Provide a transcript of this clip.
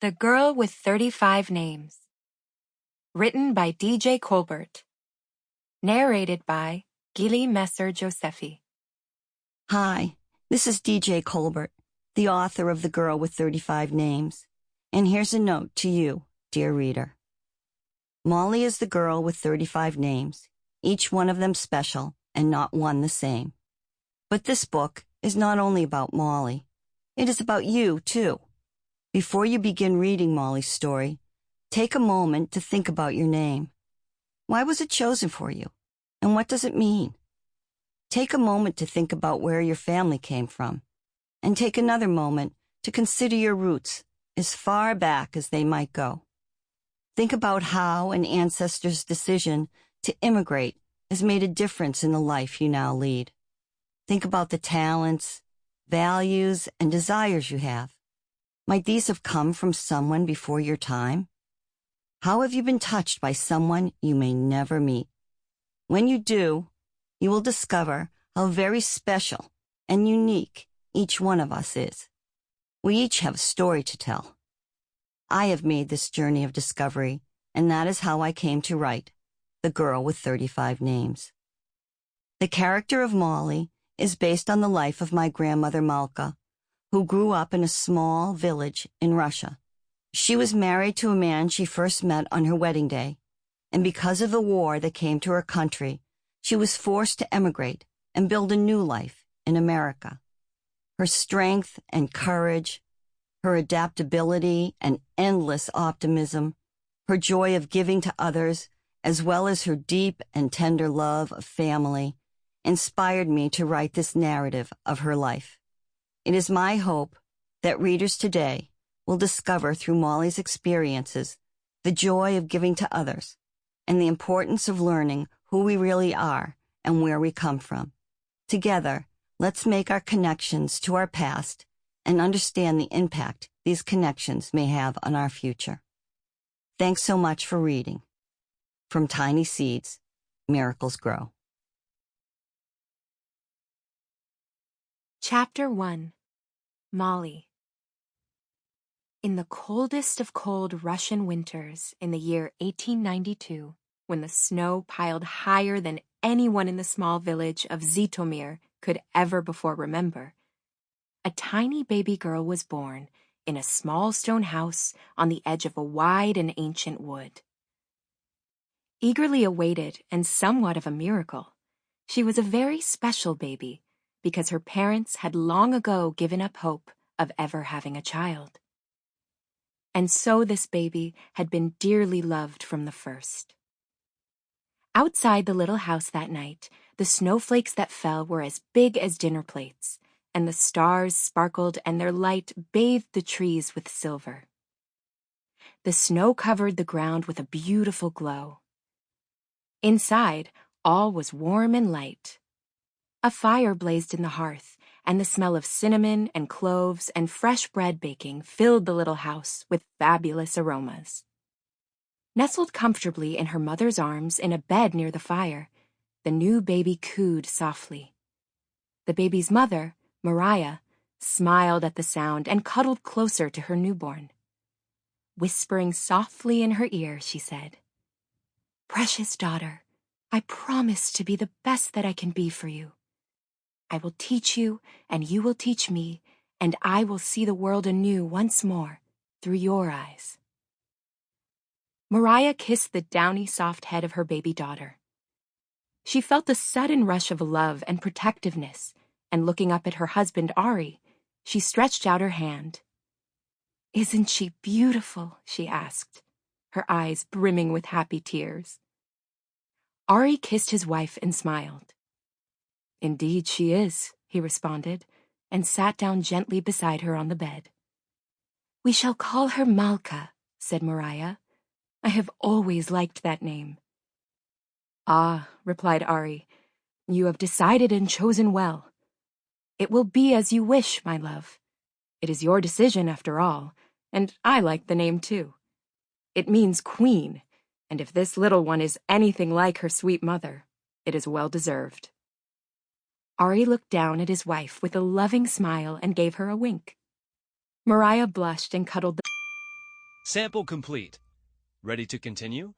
The Girl with 35 Names. Written by D.J. Colbert. Narrated by Gilli Josephi. Hi, this is D.J. Colbert, the author of The Girl with 35 Names. And here's a note to you, dear reader. Molly is the girl with 35 names, each one of them special and not one the same. But this book is not only about Molly. It is about you, too. Before you begin reading Molly's story, take a moment to think about your name. Why was it chosen for you? And what does it mean? Take a moment to think about where your family came from. And take another moment to consider your roots, as far back as they might go. Think about how an ancestor's decision to immigrate has made a difference in the life you now lead. Think about the talents, values, and desires you have. Might these have come from someone before your time? How have you been touched by someone you may never meet? When you do, you will discover how very special and unique each one of us is. We each have a story to tell. I have made this journey of discovery, and that is how I came to write The Girl with 35 Names. The character of Molly is based on the life of my grandmother Malka, who grew up in a small village in Russia. She was married to a man she first met on her wedding day, and because of the war that came to her country, she was forced to emigrate and build a new life in America. Her strength and courage, her adaptability and endless optimism, her joy of giving to others, as well as her deep and tender love of family, inspired me to write this narrative of her life. It is my hope that readers today will discover through Molly's experiences the joy of giving to others and the importance of learning who we really are and where we come from. Together, let's make our connections to our past and understand the impact these connections may have on our future. Thanks so much for reading. From Tiny Seeds, Miracles Grow. Chapter 1. Molly. In the coldest of cold Russian winters in the year 1892, when the snow piled higher than anyone in the small village of Zhytomyr could ever before remember, a tiny baby girl was born in a small stone house on the edge of a wide and ancient wood. Eagerly awaited and somewhat of a miracle, she was a very special baby because her parents had long ago given up hope of ever having a child. And so this baby had been dearly loved from the first. Outside the little house that night, the snowflakes that fell were as big as dinner plates, and the stars sparkled and their light bathed the trees with silver. The snow covered the ground with a beautiful glow. Inside, all was warm and light. A fire blazed in the hearth, and the smell of cinnamon and cloves and fresh bread baking filled the little house with fabulous aromas. Nestled comfortably in her mother's arms in a bed near the fire, the new baby cooed softly. The baby's mother, Mariah, smiled at the sound and cuddled closer to her newborn. Whispering softly in her ear, she said, "Precious daughter, I promise to be the best that I can be for you. I will teach you, and you will teach me, and I will see the world anew once more through your eyes." Mariah kissed the downy soft head of her baby daughter. She felt a sudden rush of love and protectiveness, and looking up at her husband Ari, she stretched out her hand. "Isn't she beautiful?" she asked, her eyes brimming with happy tears. Ari kissed his wife and smiled. "Indeed she is," he responded, and sat down gently beside her on the bed. "We shall call her Malka," said Mariah. "I have always liked that name." "Ah," replied Ari, "you have decided and chosen well. It will be as you wish, my love. It is your decision after all, and I like the name too. It means queen, and if this little one is anything like her sweet mother, it is well deserved." Ari looked down at his wife with a loving smile and gave her a wink. Mariah blushed and cuddled the Sample complete. Ready to continue?